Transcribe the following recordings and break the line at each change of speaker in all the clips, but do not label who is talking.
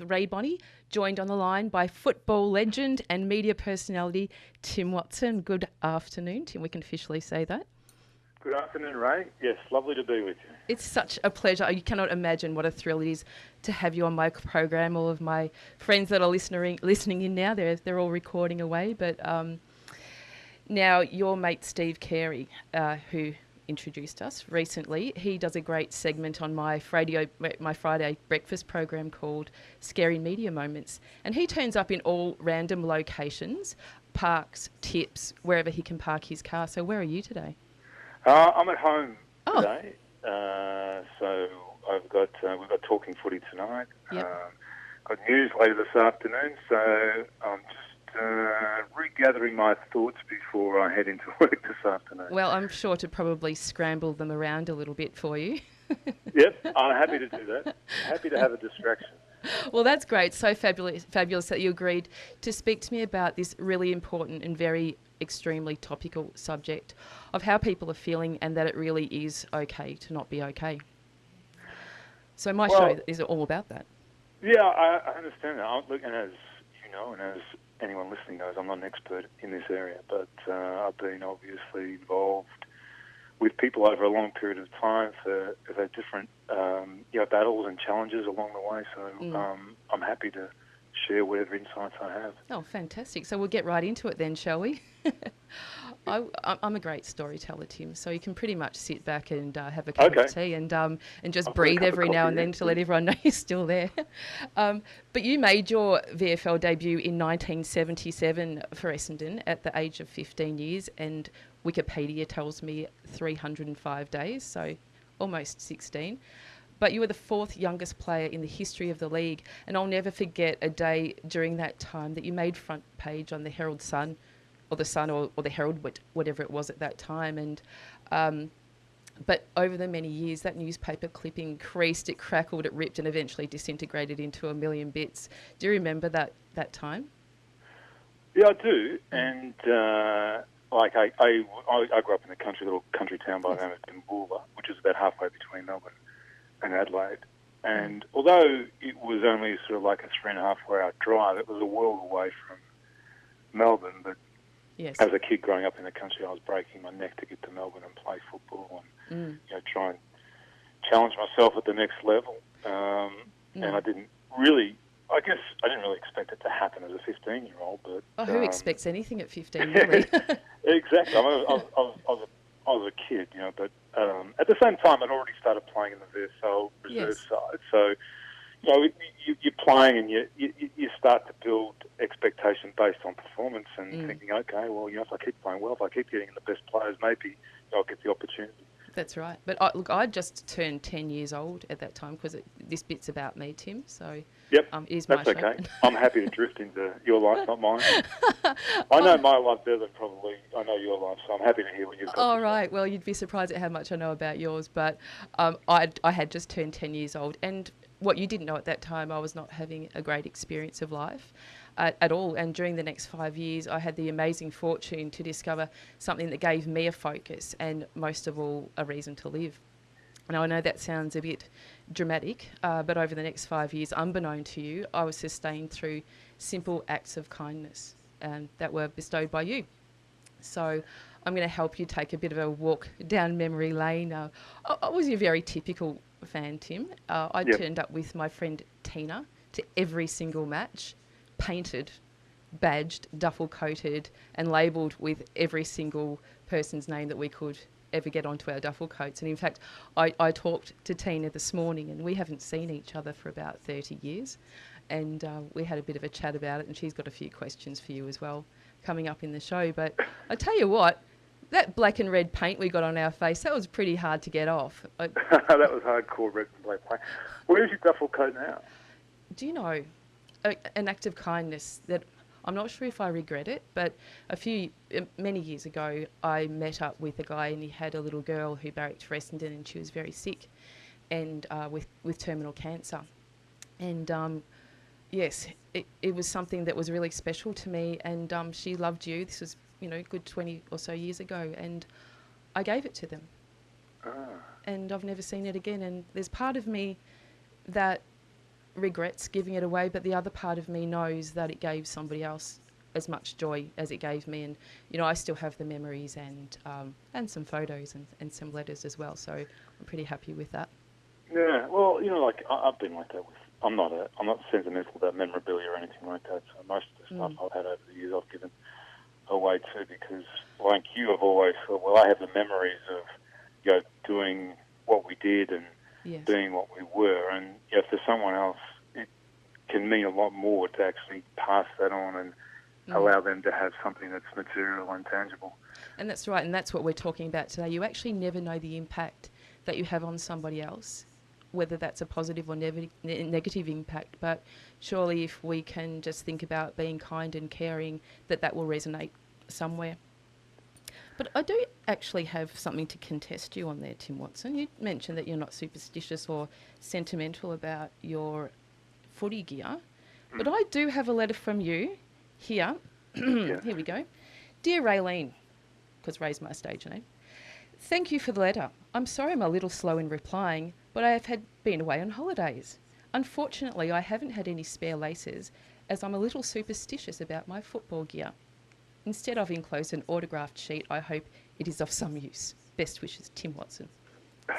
Rae Bonney, joined on the line by football legend and media personality Tim Watson. Good afternoon, Tim. We can officially say that.
Good afternoon, Ray. Yes, lovely to be with you.
It's such a pleasure. You cannot imagine what a thrill it is to have you on my program. All of my friends that are listening in now, they're all recording away. But now your mate Steve Carey, who introduced us recently, he does a great segment on my Friday breakfast program called Scary Media Moments, and he turns up in all random locations, parks, tips, wherever he can park his car. So where are you today?
I'm at home today, so we've got talking footy tonight.
Yep.
Got news later this afternoon, so I'm just regathering my thoughts before I head into work this afternoon.
Well, I'm sure to probably scramble them around a little bit for you.
Yep, I'm happy to do that. Happy to have a distraction.
Well, that's great. So fabulous that you agreed to speak to me about this really important and very extremely topical subject of how people are feeling, and that it really is okay to not be okay. So my show is all about that.
Yeah, I understand that. And as you know, and as anyone listening knows, I'm not an expert in this area, but I've been obviously involved with people over a long period of time for different battles and challenges along the way. So I'm happy to share whatever insights I have.
Oh, fantastic. So we'll get right into it then, shall we? I'm a great storyteller, Tim, so you can pretty much sit back and have a cup of tea and just breathe every now and then to let everyone know you're still there. But you made your VFL debut in 1977 for Essendon at the age of 15 years, and Wikipedia tells me 305 days, so almost 16. But you were the fourth youngest player in the history of the league, and I'll never forget a day during that time that you made front page on the Herald Sun, or the Sun, or the Herald, whatever it was at that time. And but over the many years, that newspaper clipping creased, it crackled, it ripped, and eventually disintegrated into a million bits. Do you remember that time?
Yeah, I do. And I grew up in a little country town by the name of Timbulla, which is about halfway between Melbourne and Adelaide. And although it was only sort of like a 3.5 hour drive, it was a world away from Melbourne. But
yes,
as a kid growing up in the country, I was breaking my neck to get to Melbourne and play football and try and challenge myself at the next level. And I didn't really expect it to happen as a 15-year-old. But
who expects anything at 15, really?
Exactly. I was a kid, but at the same time, I'd already started playing in the VFL reserve side. So, you're playing and you start to build expectation based on performance and thinking, okay, well, if I keep playing well, if I keep getting in the best players, maybe I'll get the opportunity.
That's right. But I just turned 10 years old at that time, because this bit's about me, Tim. So
yep,
is
that's
my
okay.
show.
I'm happy to drift into your life, not mine. I know my life better than probably I know your life, so I'm happy to hear what you've got.
All right. Well, you'd be surprised at how much I know about yours. But I had just turned 10 years old, and what you didn't know at that time, I was not having a great experience of life at all. And during the next 5 years, I had the amazing fortune to discover something that gave me a focus and, most of all, a reason to live. Now, I know that sounds a bit dramatic, but over the next 5 years, unbeknown to you, I was sustained through simple acts of kindness that were bestowed by you. So I'm going to help you take a bit of a walk down memory lane. I was your very typical fan, Tim. I turned up with my friend Tina to every single match, painted, badged, duffel-coated and labelled with every single person's name that we could ever get onto our duffel coats. And in fact, I talked to Tina this morning, and we haven't seen each other for about 30 years. And we had a bit of a chat about it, and she's got a few questions for you as well coming up in the show. But I tell you what, that black and red paint we got on our face, that was pretty hard to get off.
That was hardcore red and black paint. Where's your duffel coat now?
Do you know, an act of kindness that I'm not sure if I regret it, but many years ago, I met up with a guy, and he had a little girl who barracked for Essendon, and she was very sick and with terminal cancer. And yes, it was something that was really special to me, and she loved you. This was, good 20 or so years ago, and I gave it to them. And I've never seen it again. And there's part of me that regrets giving it away, but the other part of me knows that it gave somebody else as much joy as it gave me. And, you know, I still have the memories and some photos and some letters as well. So I'm pretty happy with that.
Yeah, well, you know, like I've been like that with. I'm not sentimental about memorabilia or anything like that. So most of the stuff I've had over the years, I've given away too, because like you, I've always thought, well, I have the memories of, you know, doing what we did and being what we were, and you know, for someone else, it can mean a lot more to actually pass that on and allow them to have something that's material and tangible.
And that's right, and that's what we're talking about today. You actually never know the impact that you have on somebody else, whether that's a positive or negative impact. But surely if we can just think about being kind and caring, that will resonate somewhere. But I do actually have something to contest you on there, Tim Watson. You mentioned that you're not superstitious or sentimental about your footy gear, but I do have a letter from you here. Here we go. Dear Raylene, because Ray's my stage name, thank you for the letter. I'm sorry I'm a little slow in replying, but I have been away on holidays. Unfortunately, I haven't had any spare laces, as I'm a little superstitious about my football gear. Instead, I've enclosed an autographed sheet. I hope it is of some use. Best wishes, Tim Watson.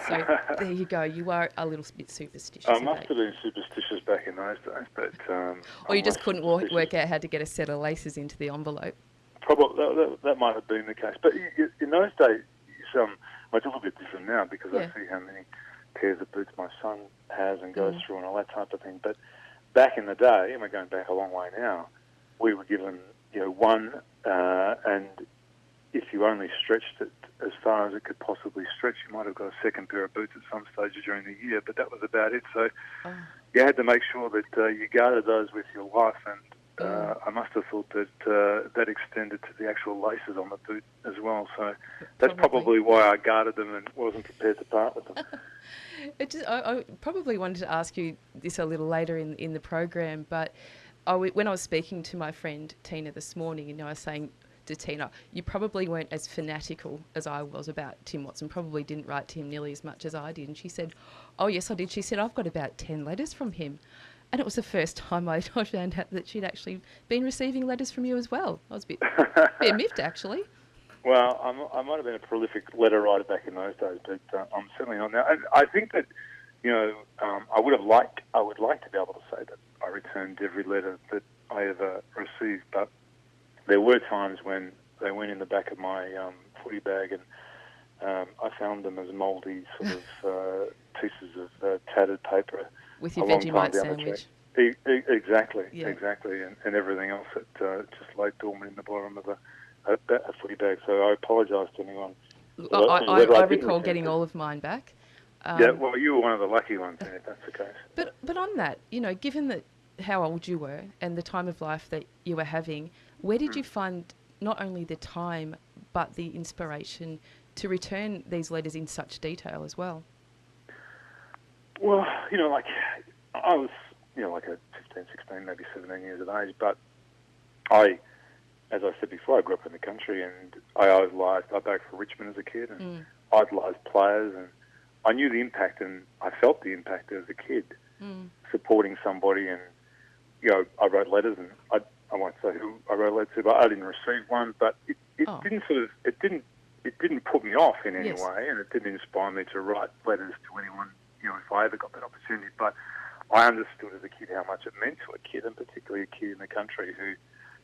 So there you go. You are a little bit superstitious.
I must have been superstitious back in those days, but
or you just couldn't work out how to get a set of laces into the envelope.
Probably that might have been the case. But in those days, it's a little bit different now, because I see how many pairs of boots my son has and goes through and all that type of thing. But back in the day, and we're going back a long way now, we were given, you know, one, and if you only stretched it as far as it could possibly stretch, you might have got a second pair of boots at some stage during the year, but that was about it. So you had to make sure that you guarded those with your life, and I must have thought that that extended to the actual laces on the boot as well. So that's probably why I guarded them and wasn't prepared to part with them.
I probably wanted to ask you this a little later in the program, but when I was speaking to my friend Tina this morning, you know, I was saying to Tina, you probably weren't as fanatical as I was about Tim Watson, probably didn't write to him nearly as much as I did. And she said, oh, yes, I did. She said, I've got about 10 letters from him. And it was the first time I found out that she'd actually been receiving letters from you as well. I was a bit miffed, actually.
Well, I might have been a prolific letter writer back in those days, but I'm certainly not now. And I think that, you know, I would like to be able to say that I returned every letter that I ever received, but there were times when they went in the back of my footy bag, and I found them as mouldy sort of pieces of tattered paper.
With your Vegemite sandwich.
Exactly, and everything else that just lay dormant in the bottom of a footy bag. So I apologise to anyone.
I recall getting all of mine back.
Yeah, well, you were one of the lucky ones, if that's the case.
But on that, you know, given that how old you were and the time of life that you were having, where did you find not only the time but the inspiration to return these letters in such detail as well?
Well, you know, like I was, you know, like a 15, 16, maybe 17 years of age, but as I said before, I grew up in the country, and I idolised. I backed for Richmond as a kid, and idolised players, and I knew the impact, and I felt the impact as a kid, supporting somebody. And you know, I wrote letters, and I won't say who I wrote letters to, but I didn't receive one. But it didn't put me off in any way, and it didn't inspire me to write letters to anyone, you know, if I ever got that opportunity. But I understood as a kid how much it meant to a kid, and particularly a kid in the country who,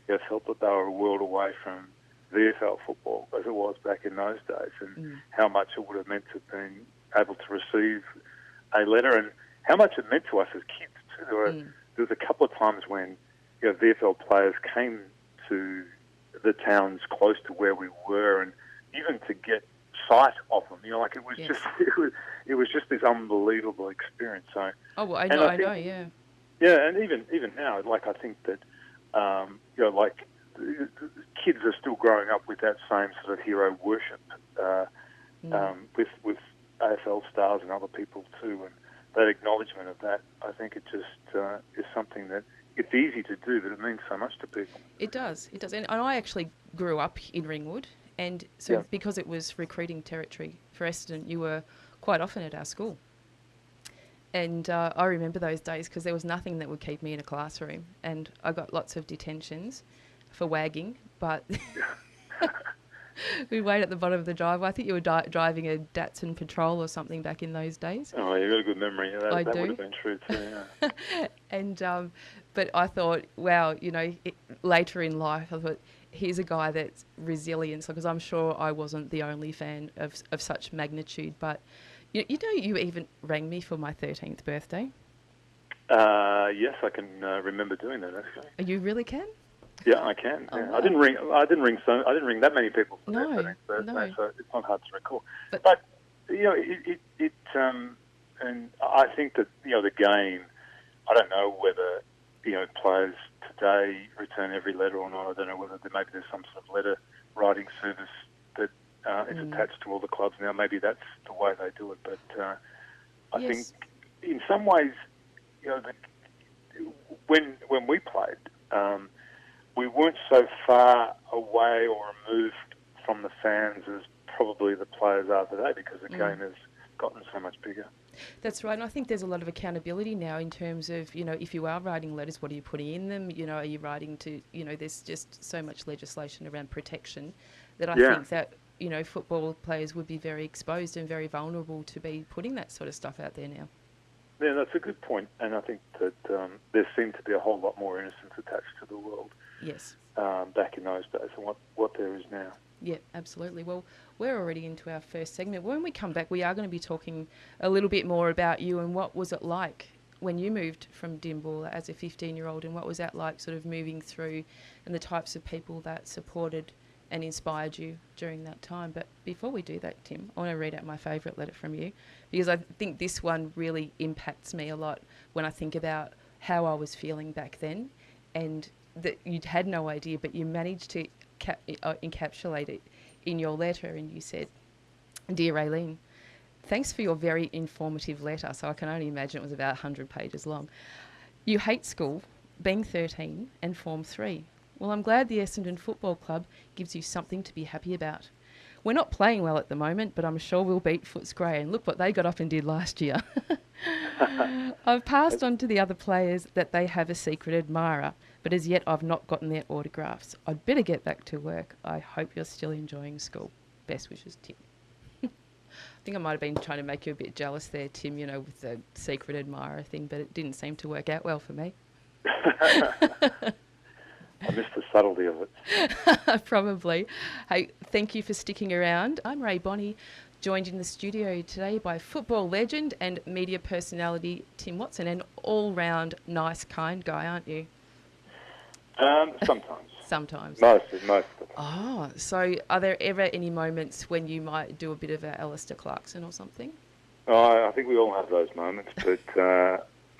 you know, felt that they were a world away from VFL football as it was back in those days, and how much it would have meant to have been able to receive a letter, and how much it meant to us as kids too. There was a couple of times when, you know, VFL players came to the towns close to where we were, and even to get sight of them, you know, like it was just it was just this unbelievable experience. So
I know, yeah,
and even now, like I think that you know, like kids are still growing up with that same sort of hero worship with AFL stars and other people too, and that acknowledgement of that, I think it just is something that it's easy to do, but it means so much to people.
It does. And I actually grew up in Ringwood, and so because it was recruiting territory for Essendon, you were quite often at our school. And I remember those days because there was nothing that would keep me in a classroom. And I got lots of detentions for wagging, but we wait at the bottom of the driveway. I think you were driving a Datsun Patrol or something back in those days.
Oh, you've got a good memory. Yeah,
I
that
do.
would have been true too, yeah.
And but I thought, wow, later in life, I thought, here's a guy that's resilient, because I'm sure I wasn't the only fan of such magnitude. But you even rang me for my 13th birthday.
Yes, I can remember doing that actually.
You really can?
Yeah, I can.
Oh,
Yeah.
wow.
I didn't ring that many people for their
No,
13th birthday,
no.
so it's not hard to recall.
But
and I think that the game. I don't know whether players today return every letter or not. I don't know whether maybe there's some sort of letter writing service that is attached to all the clubs now. Maybe that's the way they do it. But I think in some ways, when we played, we weren't so far away or removed from the fans as probably the players are today, because the game has gotten so much bigger.
That's right, and I think there's a lot of accountability now in terms of, if you are writing letters, what are you putting in them? Are you writing to, there's just so much legislation around protection that I think that, football players would be very exposed and very vulnerable to be putting that sort of stuff out there now.
Yeah, that's a good point, and I think that there seemed to be a whole lot more innocence attached to the world.
Yes.
Back in those days than what there is now.
Yeah, absolutely. Well, we're already into our first segment. When we come back, we are going to be talking a little bit more about you and what was it like when you moved from Dimboola as a 15-year-old, and what was that like sort of moving through, and the types of people that supported and inspired you during that time. But before we do that, Tim, I want to read out my favourite letter from you, because I think this one really impacts me a lot when I think about how I was feeling back then, and that you'd had no idea, but you managed to encapsulate it in your letter. And you said, "Dear Raylene, thanks for your very informative letter." So I can only imagine it was about 100 pages long. "You hate school, being 13 and Form 3. Well, I'm glad the Essendon Football Club gives you something to be happy about. We're not playing well at the moment, but I'm sure we'll beat Footscray, and look what they got up and did last year." "I've passed on to the other players that they have a secret admirer, but as yet I've not gotten their autographs. I'd better get back to work. I hope you're still enjoying school. Best wishes, Tim." I think I might have been trying to make you a bit jealous there, Tim, with the secret admirer thing, but it didn't seem to work out well for me.
I missed the subtlety of it.
Probably. Hey, thank you for sticking around. I'm Rae Bonney, joined in the studio today by football legend and media personality Tim Watson, an all-round nice, kind guy, aren't you?
Sometimes.
Sometimes.
Most of the time.
Oh, so are there ever any moments when you might do a bit of a Alistair Clarkson or something?
Oh, I think we all have those moments, but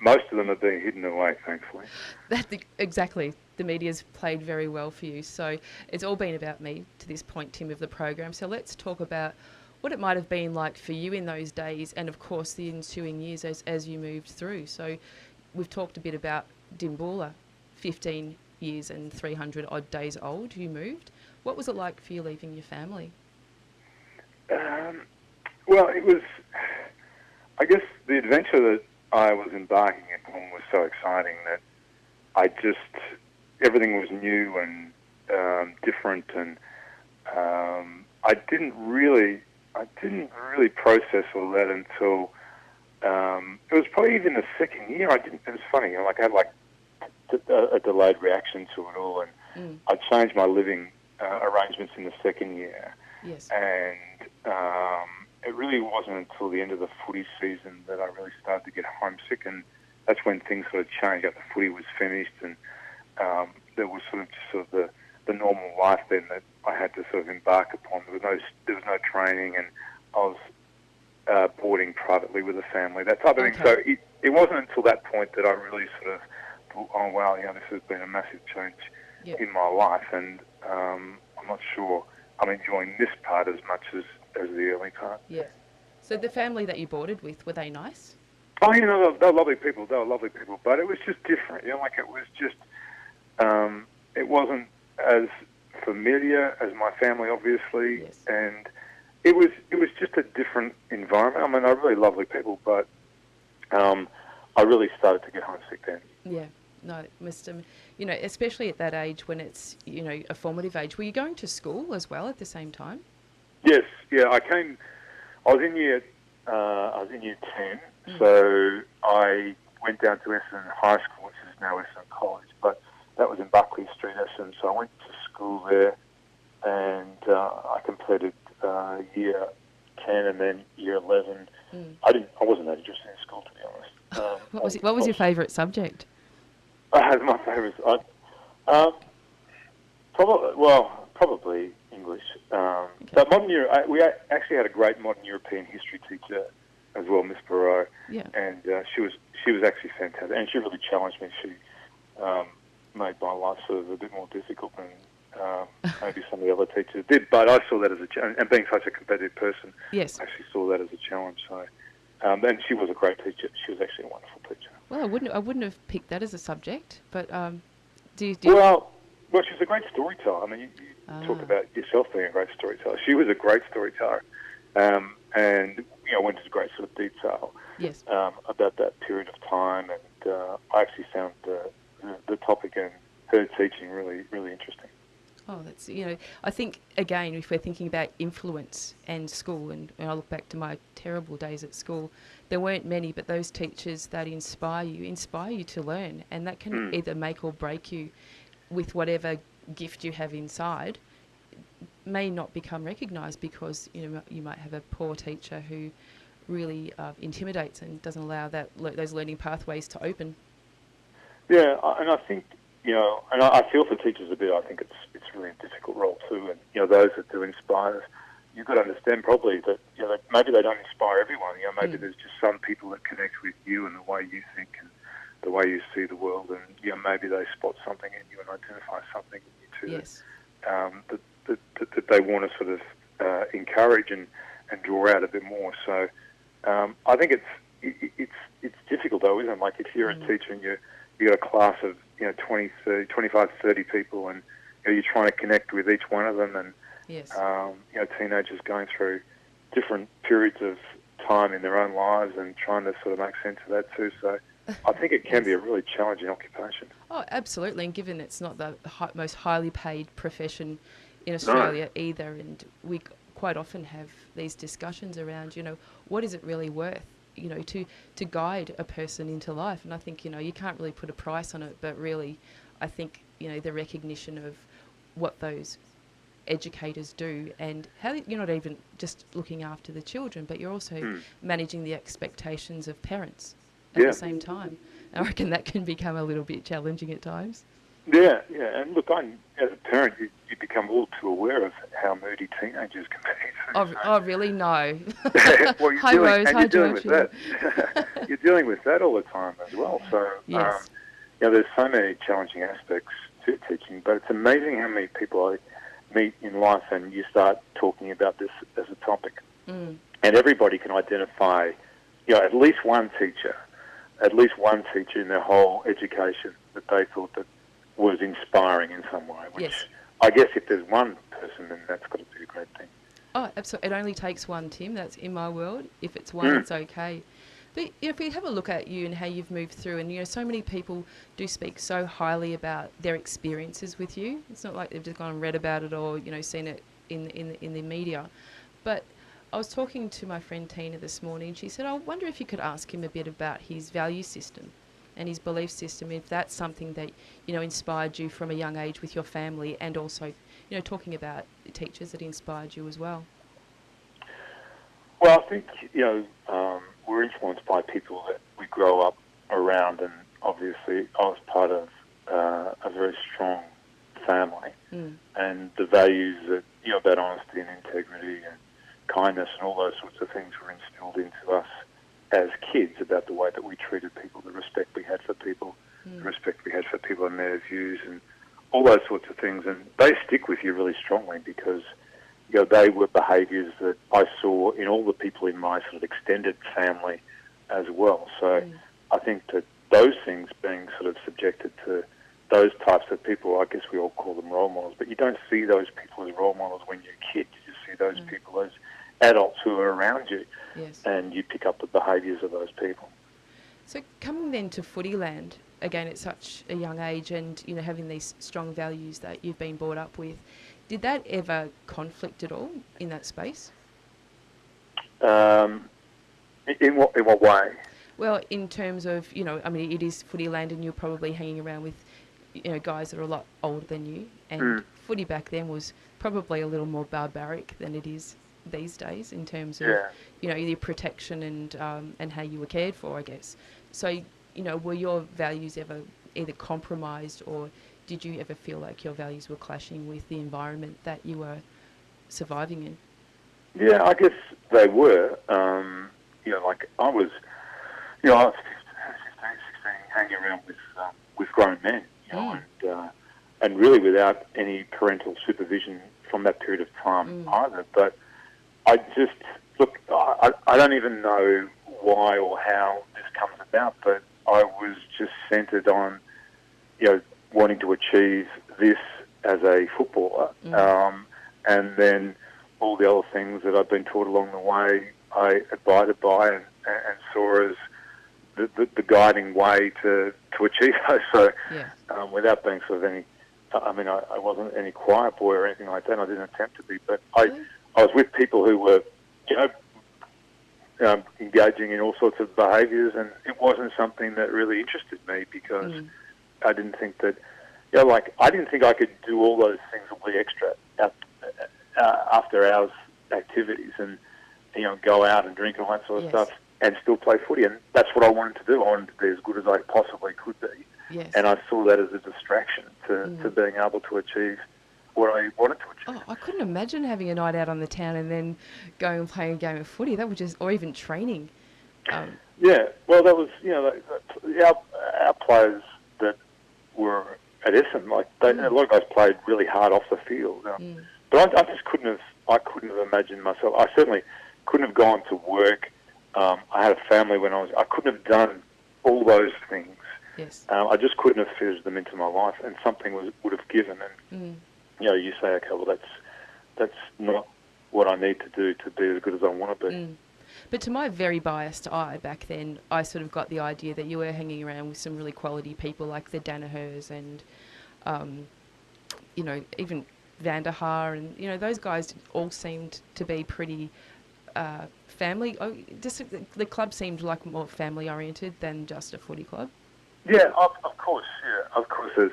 most of them are being hidden away, thankfully.
Exactly. The media's played very well for you. So it's all been about me to this point, Tim, of the program. So let's talk about what it might have been like for you in those days, and of course the ensuing years as you moved through. So we've talked a bit about Dimboola, 15 years and 300 odd days old you moved. What was it like for you leaving your family?
Well, it was, I guess the adventure that I was embarking upon was so exciting that everything was new and different, and I didn't really process all that until it was probably even the second year. It was funny, I had a delayed reaction to it all, and I changed my living arrangements in the second year.
Yes.
And it really wasn't until the end of the footy season that I really started to get homesick, and that's when things sort of changed. After footy was finished, and there was sort of the normal life then that I had to sort of embark upon. There was no training, and I was boarding privately with a family, that type of thing. So it wasn't until that point that I really sort of thought, oh wow, this has been a massive change in my life, and I'm not sure I'm enjoying this part as much as the early part.
Yeah. So the family that you boarded with, were they nice?
Oh, they were lovely people. But it was just different. It was just, it wasn't as familiar as my family, obviously, and it was just a different environment. I mean, they're really lovely people, but I really started to get homesick then.
Yeah. No, it must, especially at that age when it's, a formative age. Were you going to school as well at the same time?
Yes, yeah. I was in year 10, so I went down to Essendon High School, which is now Essendon College, but that was in Buckley Street, Essendon. So I went to school there, and I completed year 10 and then year 11. I wasn't that interested in school, to be honest.
What was your favourite subject?
My favourite. Probably English. But we actually had a great modern European history teacher as well, Miss Barreau.
Yeah.
And she was actually fantastic, and she really challenged me. She made my life sort of a bit more difficult than maybe some of the other teachers did. But I saw that as a challenge, and being such a competitive person,
yes,
I actually saw that as a challenge. So, and she was a great teacher. She was actually a wonderful teacher.
Well, I wouldn't have picked that as a subject, but
Well, she's a great storyteller. I mean, you talk about yourself being a great storyteller. She was a great storyteller, and went into great sort of detail
yes.
About that period of time. And I actually found the topic and her teaching really, really interesting.
Oh, that's, I think, again, if we're thinking about influence and school, and I look back to my terrible days at school, there weren't many, but those teachers that inspire you to learn, and that can either make or break you with whatever gift you have inside, may not become recognised because, you might have a poor teacher who really intimidates and doesn't allow those learning pathways to open.
Yeah, and I think, and I feel for teachers a bit. I think it's really a difficult role too. And those that do inspire us, you've got to understand probably that maybe they don't inspire everyone. Maybe there's just some people that connect with you and the way you think and the way you see the world, and maybe they spot something in you and identify something in you too.
Yes.
That they want to sort of encourage and draw out a bit more. So I think it's difficult though, isn't it? Like if you're a teacher and you got a class of 20, 30, 25, 30 people, and you're trying to connect with each one of them, and
yes.
Teenagers going through different periods of time in their own lives and trying to sort of make sense of that too. So I think it can be a really challenging occupation.
Oh, absolutely, and given it's not the most highly paid profession in Australia either, and we quite often have these discussions around, what is it really worth, to guide a person into life. And I think, you can't really put a price on it, but really, I think, the recognition of what those educators do and how you're not even just looking after the children, but you're also managing the expectations of parents at the same time. I reckon that can become a little bit challenging at times.
Yeah. And look, as a parent, you become all too aware of how moody teenagers can be.
Oh, really? No.
Well, you're dealing with that. You're dealing with that all the time as well. So,
yes.
There's so many challenging aspects to teaching, but it's amazing how many people I meet in life and you start talking about this as a topic. And everybody can identify, at least one teacher in their whole education that they thought that was inspiring in some way, which
yes.
I guess if there's one person, then that's got to be a great thing.
Oh, absolutely. It only takes one, Tim. That's in my world. If it's one, it's okay. But if we have a look at you and how you've moved through, and so many people do speak so highly about their experiences with you. It's not like they've just gone and read about it or seen it in the media. But I was talking to my friend Tina this morning, and she said, I wonder if you could ask him a bit about his value system and his belief system, if that's something that, inspired you from a young age with your family, and also, talking about teachers that inspired you as well.
Well, I think, we're influenced by people that we grow up around, and obviously I was part of a very strong family, and the values that, about honesty and integrity and kindness and all those sorts of things were instilled into us as kids, about the way that we treated people, the respect we had for people, the respect we had for people and their views, and all those sorts of things. And they stick with you really strongly because, they were behaviours that I saw in all the people in my sort of extended family as well. So I think that those things, being sort of subjected to those types of people, I guess we all call them role models, but you don't see those people as role models when you're a kid. You just see those people as adults who are around you,
yes.
and you pick up the behaviours of those people.
So coming then to Footyland, again at such a young age and, you know, having these strong values that you've been brought up with, did that ever conflict at all in that space?
In what way?
Well, in terms of, you know, I mean, it is Footyland and you're probably hanging around with, you know, guys that are a lot older than you. And footy back then was probably a little more barbaric than it is these days in terms of, you know, your protection and how you were cared for, I guess. So, you know, were your values ever either compromised, or did you ever feel like your values were clashing with the environment that you were surviving in?
Yeah, I guess they were. You know, like I was 15, 16, hanging around with grown men, you know, and really without any parental supervision from that period of time either. But I just, look, I don't even know why or how this comes about, but I was just centred on, you know, wanting to achieve this as a footballer. And then all the other things that I've been taught along the way, I abided by and saw as the guiding way to achieve those. So without being sort of any, I mean, I wasn't any choir boy or anything like that. I didn't attempt to be, but I was with people who were, you know, engaging in all sorts of behaviours, and it wasn't something that really interested me because I didn't think that, you know, like I didn't think I could do all those things all the extra after hours activities and, you know, go out and drink and all that sort of stuff and still play footy. And that's what I wanted to do. I wanted to be as good as I possibly could be.
Yes.
And I saw that as a distraction to being able to achieve what I wanted to achieve.
Oh, I couldn't imagine having a night out on the town and then going and playing a game of footy. That would just, or even training.
Yeah, well, that was, you know, our players that were at Essendon, like a lot of guys played really hard off the field. But I just couldn't have imagined myself. I certainly couldn't have gone to work. I had a family when I couldn't have done all those things.
Yes.
I just couldn't have fitted them into my life, and something would have given. And you know, you say, okay, well, that's not what I need to do to be as good as I want to be.
But to my very biased eye back then, I sort of got the idea that you were hanging around with some really quality people like the Danahers and, you know, even Van der Haar, and, you know, those guys all seemed to be pretty family. Just the club seemed like more family oriented than just a footy club.
Yeah, of course. Yeah, of course.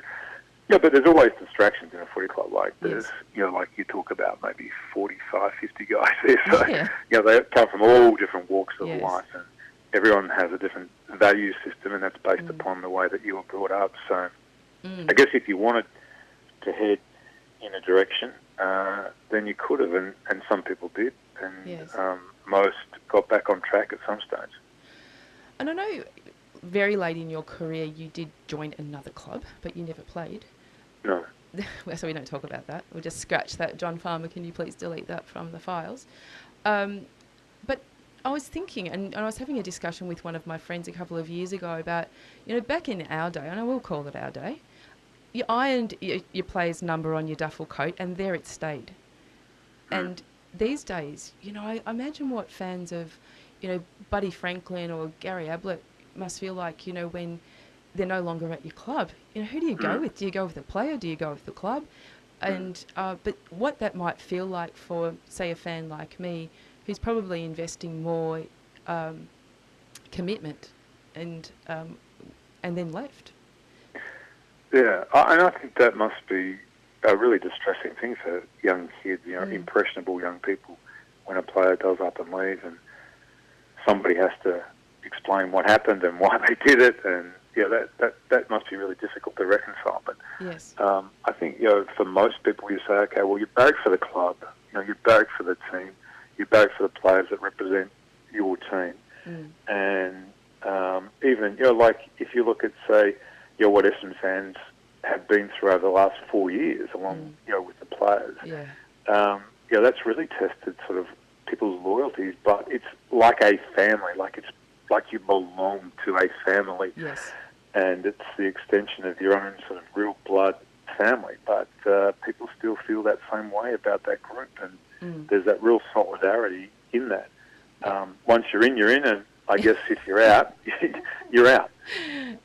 But there's always distractions in a footy club. Like there's, you know, like you talk about maybe 45, 50 guys there. So, you know, they come from all different walks of life, and everyone has a different value system, and that's based upon the way that you were brought up. So, I guess if you wanted to head in a direction, then you could have, and some people did, and most got back on track at some stage.
And I know very late in your career you did join another club, but you never played.
No.
So we don't talk about that. We'll just scratch that. John Farmer, can you please delete that from the files? But I was thinking, and I was having a discussion with one of my friends a couple of years ago about, you know, back in our day, and I will call it our day, you ironed your player's number on your duffel coat, and there it stayed. And these days, you know, I imagine what fans of, you know, Buddy Franklin or Gary Ablett must feel like, you know, when they're no longer at your club. You know, who do you go with? Do you go with the player? Do you go with the club? And but what that might feel like for, say, a fan like me, who's probably investing more commitment and then left.
Yeah, and I think that must be a really distressing thing for young kids, you know, impressionable young people, when a player does up and leave and somebody has to explain what happened and why they did it, and that must be really difficult to reconcile. But I think, you know, for most people, you say, okay, well, you barrack for the club, you know, you barrack for the team, you barrack for the players that represent your team, and even, you know, like if you look at, say, you know, what Essendon fans have been through over the last 4 years, along, you know, with the players, that's really tested sort of people's loyalties. But it's like a family, like you belong to a family, and it's the extension of your own sort of real blood family. But people still feel that same way about that group, and there's that real solidarity in that. Once you're in, and I guess if you're out, you're out.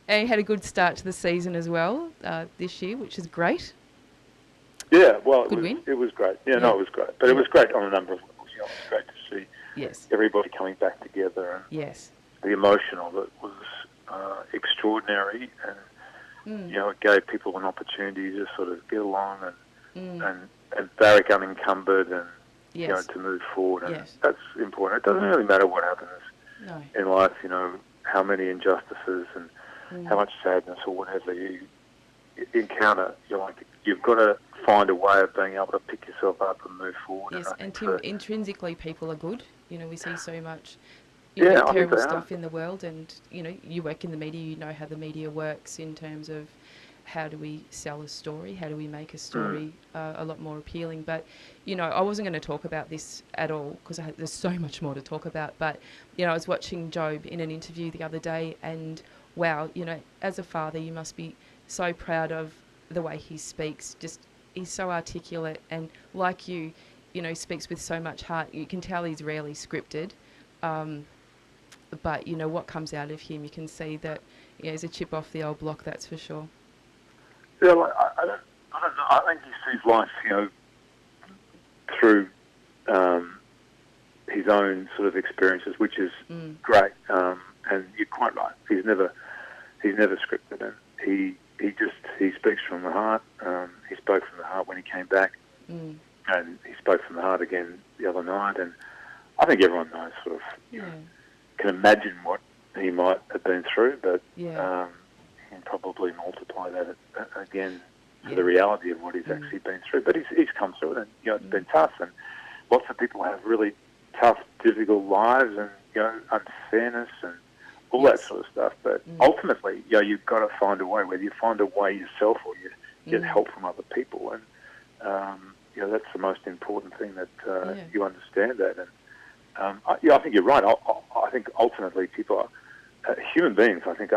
And you had a good start to the season as well this year, which is great.
Yeah, well,
Good win.
It was great. Yeah, no, it was great. But it was great on a number of levels. You know, it was great to see everybody coming back together. And the emotion of it was extraordinary. And, you know, it gave people an opportunity to sort of get along and Barrick unencumbered and, you know, to move forward. And that's important. It doesn't really matter what happens in life, you know, how many injustices and how much sadness or whatever you encounter. You've got to find a way of being able to pick yourself up and move forward.
Yes, and intrinsically people are good. You know, we see so much terrible stuff in the world, and, you know, you work in the media, you know how the media works in terms of how do we sell a story, how do we make a story a lot more appealing. But, you know, I wasn't going to talk about this at all because there's so much more to talk about. But, you know, I was watching Job in an interview the other day, and wow, you know, as a father, you must be so proud of the way he speaks. Just, he's so articulate, and like you know, speaks with so much heart. You can tell he's rarely scripted. But, you know, what comes out of him, you can see that, you know, he's a chip off the old block, that's for sure.
Yeah, I don't know. I think he sees life, you know, through his own sort of experiences, which is great. And you're quite right. He's never scripted, and he speaks from the heart. He spoke from the heart when he came back, and he spoke from the heart again the other night. And I think everyone knows, sort of, you know, can imagine what he might have been through, but can probably multiply that again to the reality of what he's actually been through. But he's come through it, and, you know, it's been tough, and lots of people have really tough, difficult lives, and, you know, unfairness and all that sort of stuff. But ultimately, you know, you've got to find a way, whether you find a way yourself or you get help from other people, and you know, that's the most important thing, that you understand that. And I think you're right. I think ultimately people are human beings. I think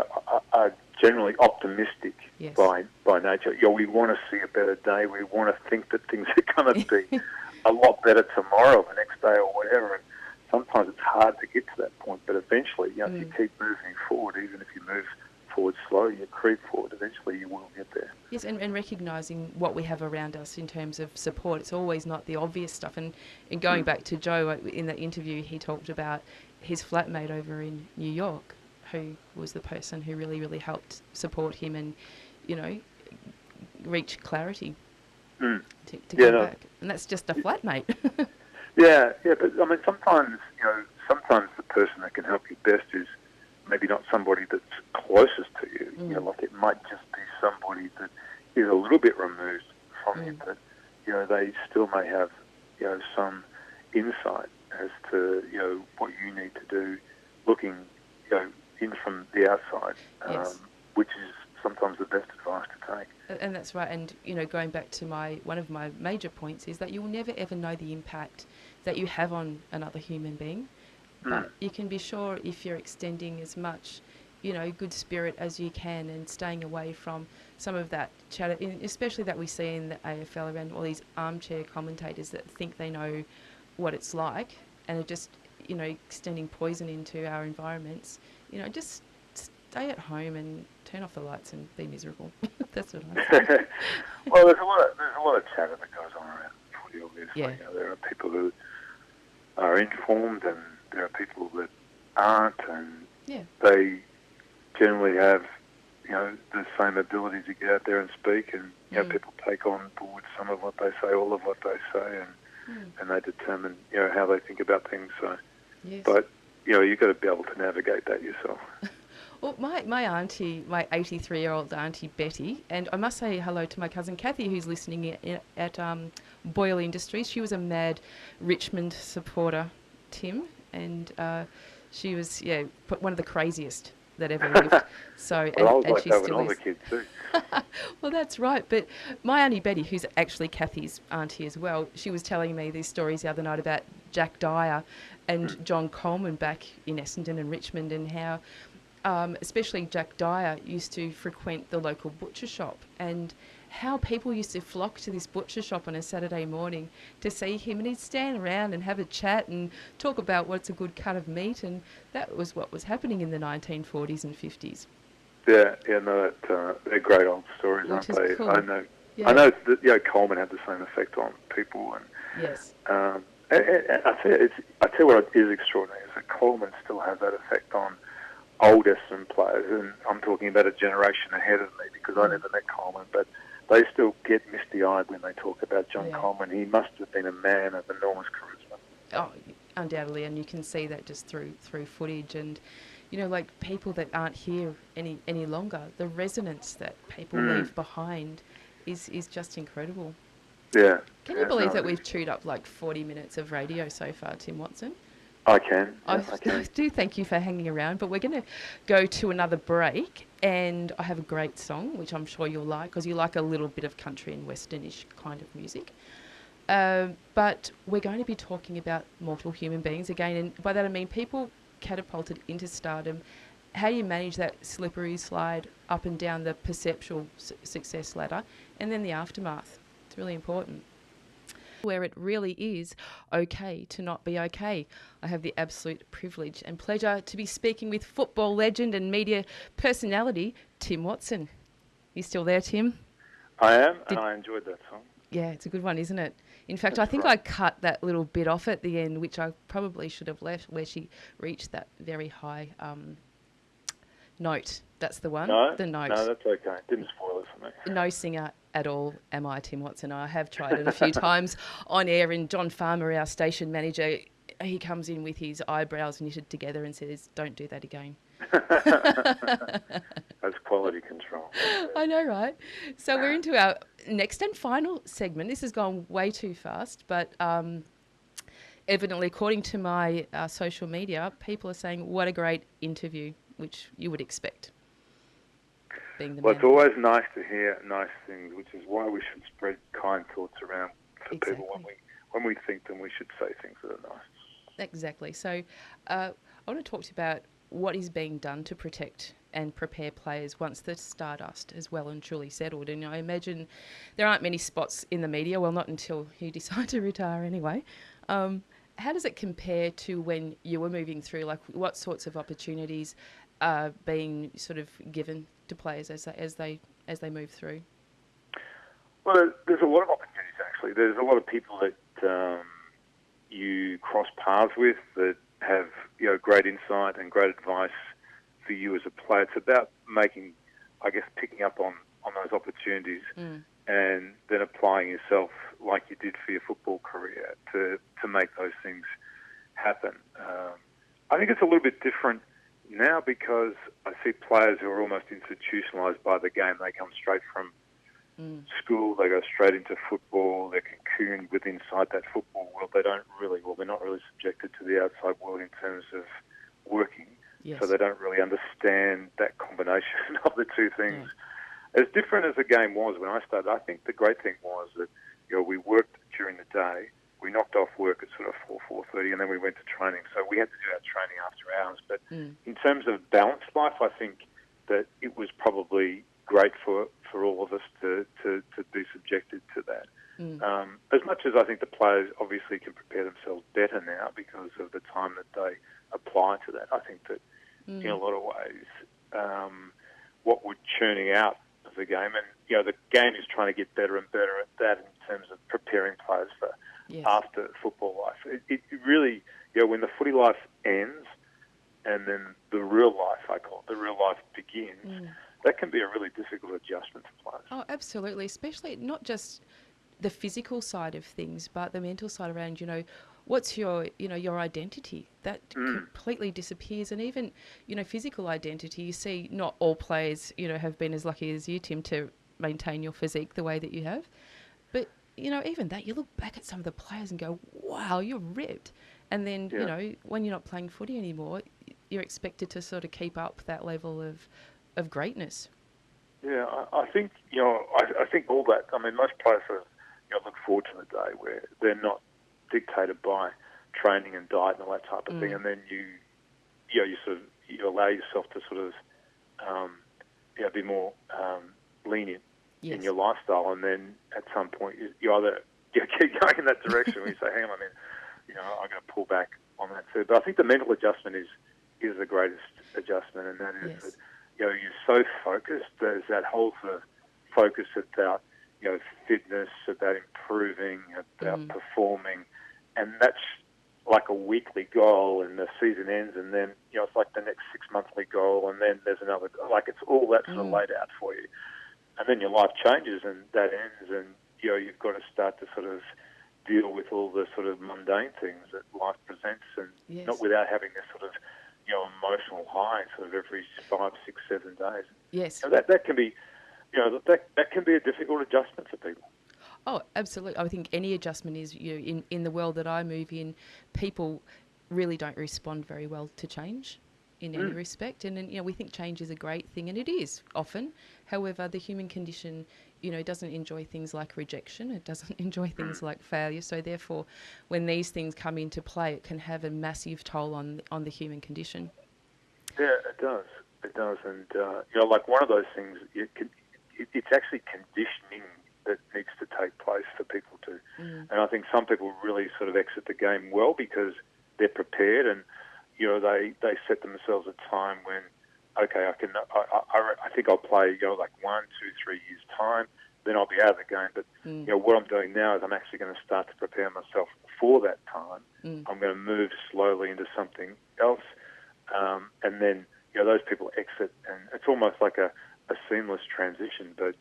are generally optimistic by nature. You know, we want to see a better day. We want to think that things are going to be a lot better tomorrow, the next day, or whatever. And sometimes it's hard to get to that point, but eventually, you know, if you keep moving forward, even if you move forward slowly, you creep forward, eventually you will get there.
Yes, and recognising what we have around us in terms of support. It's always not the obvious stuff. And going back to Joe, in that interview, he talked about his flatmate over in New York, who was the person who really, really helped support him and, you know, reach clarity to come back. And that's just a flatmate.
Yeah, but I mean, sometimes the person that can help you best is maybe not somebody that's closest to you. You know, like it might just be somebody that is a little bit removed from you, but, you know, they still may have, you know, some insight as to, you know, what you need to do, looking, you know, in from the outside, which is sometimes the best advice to take.
And that's right. And, you know, going back to one of my major points is that you will never ever know the impact that you have on another human being. But you can be sure, if you're extending as much, you know, good spirit as you can, and staying away from some of that chatter, especially that we see in the AFL around all these armchair commentators that think they know what it's like and are just, you know, extending poison into our environments. You know, just stay at home and turn off the lights and be miserable. That's what I say.
Well, there's a lot of chatter that goes on around footy, obviously.
Yeah.
You know, there are people who are informed, and there are people that aren't, and they generally have, you know, the same ability to get out there and speak, and, you know, people take on board some of what they say, all of what they say, and they determine, you know, how they think about things. So, but, you know, you've got to be able to navigate that yourself.
Well, my auntie, my 83-year-old auntie Betty, and I must say hello to my cousin Kathy, who's listening at Boyle Industries. She was a mad Richmond supporter, Tim, and she was one of the craziest that ever lived. So,
well, I was
and
like
she
that
still
when I was
is.
a kid too.
Well, that's right. But my auntie Betty, who's actually Kathy's auntie as well, she was telling me these stories the other night about Jack Dyer and John Coleman back in Essendon and Richmond, and how especially Jack Dyer, used to frequent the local butcher shop, and how people used to flock to this butcher shop on a Saturday morning to see him, and he'd stand around and have a chat and talk about what's a good cut of meat, and that was what was happening in the 1940s and 50s.
Yeah, no, they're great old stories, aren't they?
Cool.
I know that Coleman had the same effect on people, and
yes,
and I tell you what is extraordinary is that Coleman still has that effect on old Essendon players, and I'm talking about a generation ahead of me because I never met Coleman, but they still get misty-eyed when they talk about John Coleman. He must have been a man of enormous charisma.
Oh, undoubtedly, and you can see that just through footage, and like people that aren't here any longer. The resonance that people leave behind is just incredible.
Yeah.
Can you believe that we've chewed up like 40 minutes of radio so far, Tim Watson?
I can.
I
can.
do thank you for hanging around, but we're going to go to another break, and I have a great song, which I'm sure you'll like, because you like a little bit of country and westernish kind of music. But we're going to be talking about mortal human beings again, and by that I mean people catapulted into stardom. How do you manage that slippery slide up and down the perceptual success ladder, and then the aftermath? It's really important. Where it really is okay to not be okay. I have the absolute privilege and pleasure to be speaking with football legend and media personality, Tim Watson. You still there, Tim?
I am, and I enjoyed that song.
Yeah, it's a good one, isn't it? In fact, I think I cut that little bit off at the end, which I probably should have left, where she reached that very high note. That's the one. The note.
No, that's okay. Didn't spoil it for me.
No singer at all am I, Tim Watson. I have tried it a few times on air, and John Farmer, our station manager, he comes in with his eyebrows knitted together and says, "Don't do that again."
That's quality control.
I know, right? So we're into our next and final segment. This has gone way too fast, but evidently, according to my social media, people are saying, what a great interview, which you would expect.
Well, it's always nice to hear nice things, which is why we should spread kind thoughts around for people. When we think them, we should say things that are nice.
Exactly. So I want to talk to you about what is being done to protect and prepare players once the stardust is well and truly settled. And I imagine there aren't many spots in the media, well, not until you decide to retire anyway. How does it compare to when you were moving through? Like, what sorts of opportunities are being sort of given to players as they move through?
Well, there's a lot of opportunities, actually. There's a lot of people that you cross paths with that have great insight and great advice for you as a player. It's about picking up on those opportunities and then applying yourself like you did for your football career to make those things happen. I think it's a little bit different now because I see players who are almost institutionalised by the game. They come straight from school, they go straight into football, they're cocooned within inside that football world. They're not really subjected to the outside world in terms of working. Yes. So they don't really understand that combination of the two things. Yeah. As different as the game was when I started, I think the great thing was that we worked during the day. We knocked off work at sort of 4:30, and then we went to training. So we had to do our training after hours. But in terms of balanced life, I think that it was probably great for all of us to be subjected to that. As much as I think the players obviously can prepare themselves better now because of the time that they apply to that, I think that in a lot of ways, what we're churning out of the game, and the game is trying to get better and better at that in terms of preparing players for after football life. It really, when the footy life ends and then the real life, I call it, the real life begins, that can be a really difficult adjustment for players. Oh,
absolutely, especially not just the physical side of things, but the mental side around, what's your identity? That completely disappears. And even, physical identity, you see not all players, have been as lucky as you, Tim, to maintain your physique the way that you have. But, even that, you look back at some of the players and go, wow, you're ripped. And then, when you're not playing footy anymore, you're expected to sort of keep up that level of greatness.
Yeah, I think, I think all that, most players sort of, look forward to the day where they're not dictated by training and diet and all that type of thing, and then you you allow yourself to sort of be more lenient in your lifestyle, and then at some point you either keep going in that direction where you say, hang on a minute, I'm going to pull back on that too. But I think the mental adjustment is the greatest adjustment, and that is that, you're so focused. There's that whole sort of focus about, fitness, about improving, about performing, and that's like a weekly goal, and the season ends, and then, it's like the next 6 monthly goal, and then there's another, like it's all that sort of laid out for you. And then your life changes and that ends, and, you've got to start to sort of deal with all the sort of mundane things that life presents, and not without having this sort of, emotional high sort of every 5, 6, 7 days.
Yes.
That can be, that can be a difficult adjustment for people.
Oh, absolutely. I think any adjustment is, in the world that I move in, people really don't respond very well to change in any respect. And then, we think change is a great thing, and it is often. However, the human condition, doesn't enjoy things like rejection. It doesn't enjoy things like failure. So therefore, when these things come into play, it can have a massive toll on the human condition.
Yeah, it does. It does. And, like one of those things, it's actually conditioning that needs to take place for people to. And I think some people really sort of exit the game well because they're prepared, and they set themselves a time when, okay, I think I'll play like 1, 2, 3 years time, then I'll be out of the game. But what I'm doing now is I'm actually going to start to prepare myself for that time. I'm going to move slowly into something else, and then those people exit, and it's almost like a seamless transition. But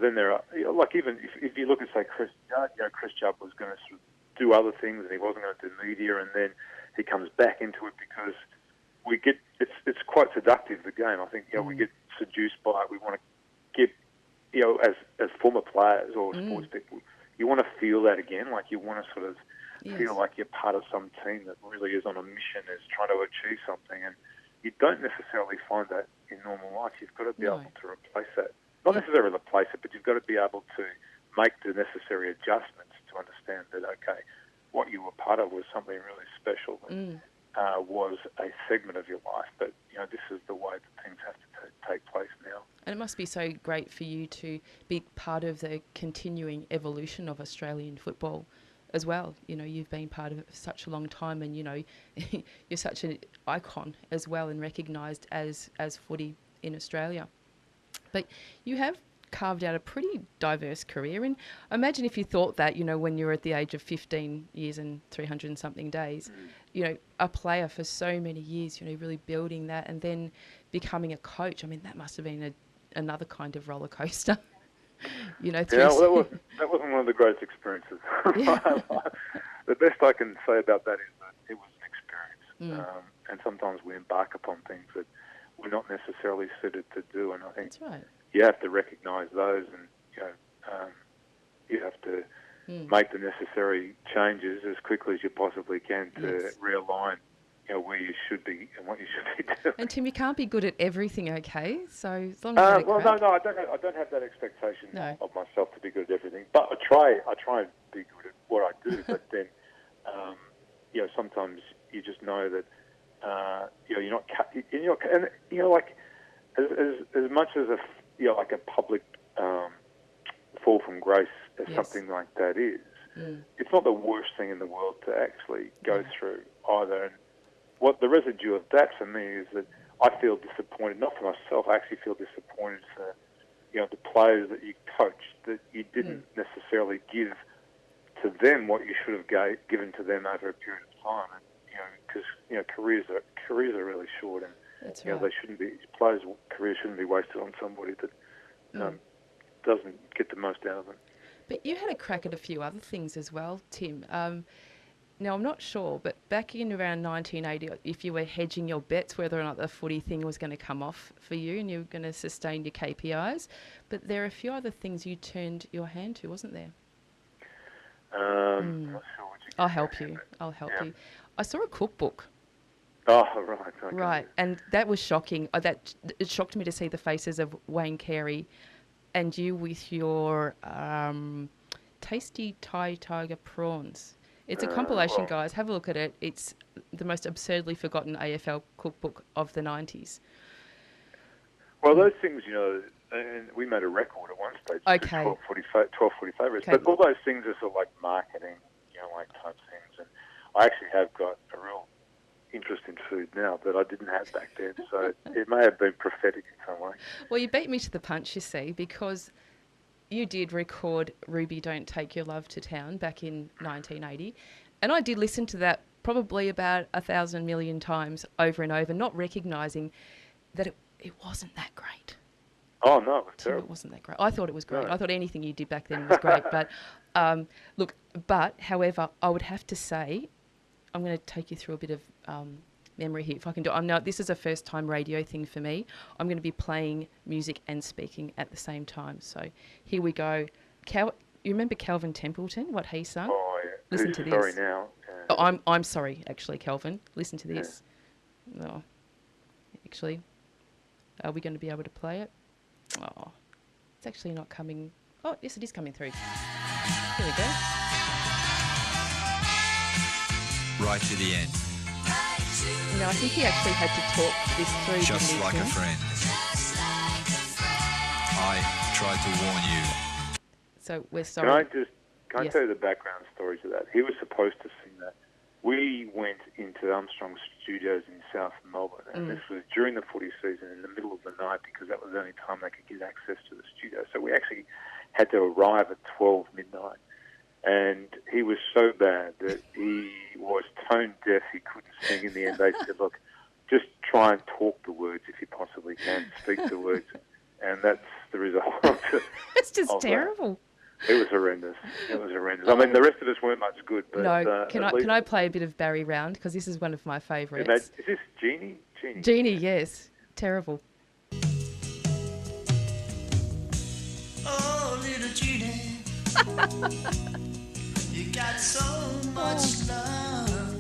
then there are, like, even if you look at, say, Chris Judd, Chris Judd was going to sort of do other things, and he wasn't going to do media, and then he comes back into it because we get, it's quite seductive, the game. I think, we get seduced by it. We want to get, as former players or sports people, you want to feel that again, like you want to sort of feel like you're part of some team that really is on a mission, is trying to achieve something, and you don't necessarily find that in normal life. You've got to be able to replace that. Not necessarily replace it, but you've got to be able to make the necessary adjustments to understand that, okay, what you were part of was something really special and was a segment of your life. But, this is the way that things have to take place now.
And it must be so great for you to be part of the continuing evolution of Australian football as well. You've been part of it for such a long time, and, you're such an icon as well, and recognised as footy in Australia. But you have carved out a pretty diverse career, and I imagine if you thought that, when you were at the age of 15 years and 300 and something days, a player for so many years, really building that, and then becoming a coach. I mean, that must have been another kind of roller coaster.
Well, that wasn't one of the greatest experiences. The best I can say about that is that it was an experience, and sometimes we embark upon things that we're not necessarily suited to do, and I think you have to recognise those, and you have to make the necessary changes as quickly as you possibly can to realign, where you should be and what you should be doing.
And Tim, you can't be good at everything, okay? So as long
I
as
don't have that expectation of myself to be good at everything. But I try and be good at what I do. But then, sometimes you just know that you're not, and like as much as like a public fall from grace as something like that is, it's not the worst thing in the world to actually go through either. And what the residue of that for me is that I feel disappointed, not for myself, I actually feel disappointed for, the players that you coached, that you didn't necessarily give to them what you should have given to them over a period of time. And, because, careers are really short, and, they shouldn't be, players' careers shouldn't be wasted on somebody that doesn't get the most out of it.
But you had a crack at a few other things as well, Tim. Now, I'm not sure, but back in around 1980, if you were hedging your bets whether or not the footy thing was going to come off for you and you were going to sustain your KPIs, but there are a few other things you turned your hand to, wasn't there?
I'm not sure what you
I'll help you. You. I saw a cookbook.
Oh, right. Okay.
Right, and that was shocking. It shocked me to see the faces of Wayne Carey and you with your tasty Thai tiger prawns. It's a compilation,
Well,
guys. Have a look at it. It's the most absurdly forgotten AFL cookbook of the 90s.
well, those things, and we made a record at one stage,
Okay.
1240 favourites.
Okay.
But all those things are sort of like marketing, like type things. And I actually have got a real interest in food now that I didn't have back then. So it may have been prophetic in some way.
Well, you beat me to the punch, you see, because you did record Ruby Don't Take Your Love to Town back in 1980. And I did listen to that probably about 1,000 million times over and over, not recognising that it wasn't that great.
Oh, no, it was
Tim,
terrible.
it wasn't that great. I thought it was great.
No.
I thought anything you did back then was great. But however, I would have to say, I'm going to take you through a bit of memory here, if I can do it. Now, this is a first-time radio thing for me. I'm going to be playing music and speaking at the same time. So here we go. You remember Calvin Templeton, what he sung?
Oh, yeah.
Listen
Who's
to this.
sorry now? Yeah.
Oh, I'm sorry, actually, Calvin. Listen to this. Yeah. Oh, actually, are we going to be able to play it? Oh, it's actually not coming. Oh, yes, it is coming through. Here we go.
Right to the end.
No, I think he actually had to talk this through.
Just like a friend. I tried to warn you.
So we're sorry.
Can I
Yes.
tell you the background story to that? He was supposed to sing that. We went into Armstrong Studios in South Melbourne, and this was during the footy season in the middle of the night because that was the only time they could get access to the studio. So we actually had to arrive at 12 midnight. And he was so bad that he was tone deaf. He couldn't sing. In the end, they said, look, just try and talk the words if you possibly can, speak the words. And that's the result.
It's just terrible.
It was horrendous. I mean, the rest of us weren't much good. But,
No, can I play a bit of Barry Round? Because this is one of my favourites.
Is this Jeannie?
Jeannie, yes. Terrible.
Oh, little Jeannie, you got so much love.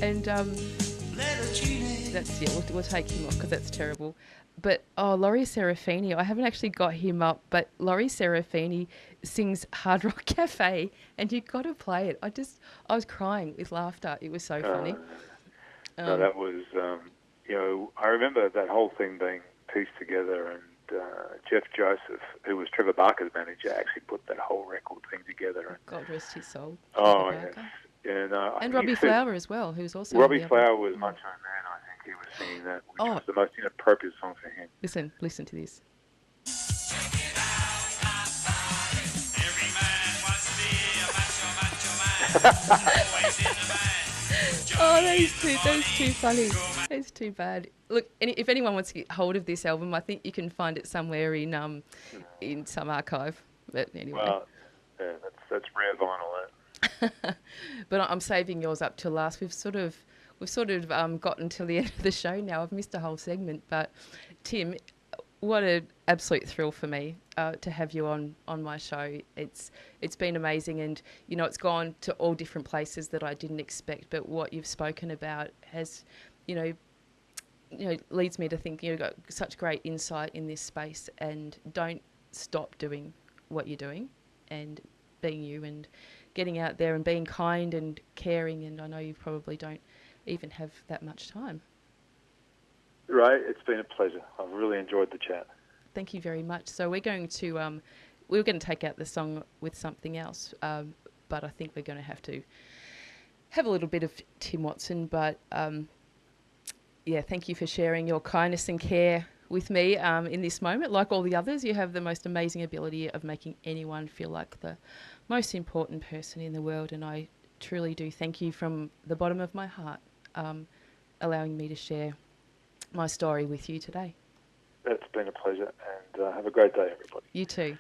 And
Little Jeannie.
that's, we'll take him off because that's terrible. But, Laurie Serafini, I haven't actually got him up, but Laurie Serafini sings Hard Rock Cafe, and you've got to play it. I was crying with laughter. It was so funny.
No, that was, I remember that whole thing being pieced together, and Jeff Joseph, who was Trevor Barker's manager, actually put that whole record thing together.
God rest his soul.
Oh,
Trevor
yes.
Barker.
And
Robbie Flower as well, who's also...
Robbie Flower was Macho Man, I think he was singing that, which was the most inappropriate song for him.
Listen to this.
Every man wants to be a macho man. Always in the man.
Oh, those two funny. It's too bad. Look, if anyone wants to get hold of this album, I think you can find it somewhere in some archive. But anyway.
Well, yeah, that's rare vinyl, that.
But I'm saving yours up till last. We've sort of gotten to the end of the show now. I've missed a whole segment, but Tim, what an absolute thrill for me to have you on my show. It's been amazing, and it's gone to all different places that I didn't expect. But what you've spoken about has, leads me to think you've got such great insight in this space, and don't stop doing what you're doing, and being you, and getting out there and being kind and caring. And I know you probably don't even have that much time.
Right, it's been a pleasure. I've really enjoyed the chat.
Thank you very much. So we're going to take out the song with something else, but I think we're going to have a little bit of Tim Watson. But thank you for sharing your kindness and care with me in this moment. Like all the others, you have the most amazing ability of making anyone feel like the most important person in the world, and I truly do thank you from the bottom of my heart, allowing me to share my story with you today.
It's been a pleasure, and have a great day, everybody.
You too.